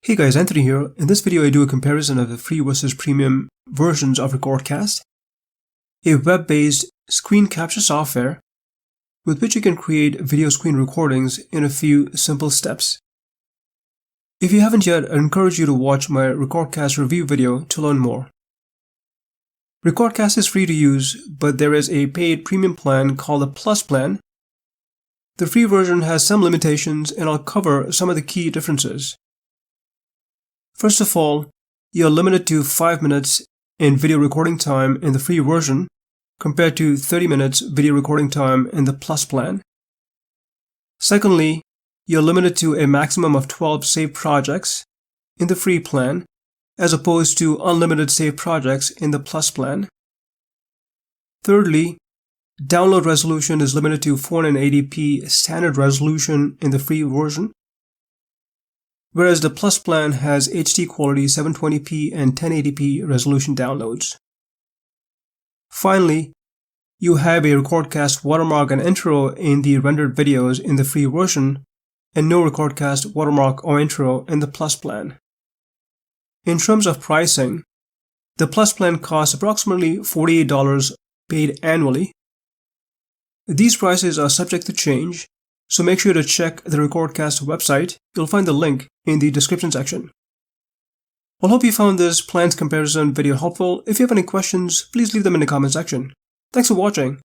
Hey guys, Anthony here. In this video I do a comparison of the free versus premium versions of RecordCast, a web-based screen capture software with which you can create video screen recordings in a few simple steps. If you haven't yet, I encourage you to watch my RecordCast review video to learn more. RecordCast is free to use, but there is a paid premium plan called the Plus plan. The free version has some limitations, and I'll cover some of the key differences. First of all, you're limited to 5 minutes in video recording time in the free version compared to 30 minutes video recording time in the Plus plan. Secondly, you're limited to a maximum of 12 saved projects in the free plan as opposed to unlimited saved projects in the Plus plan. Thirdly, download resolution is limited to 480p standard resolution in the free version, whereas the Plus plan has HD quality 720p and 1080p resolution downloads. Finally, you have a RecordCast Watermark and Intro in the rendered videos in the free version, and no RecordCast Watermark or Intro in the Plus plan. In terms of pricing, the Plus plan costs approximately $48 paid annually. These prices are subject to change, so make sure to check the RecordCast website. You'll find the link in the description section. Well, hope you found this plans comparison video helpful. If you have any questions, please leave them in the comment section. Thanks for watching.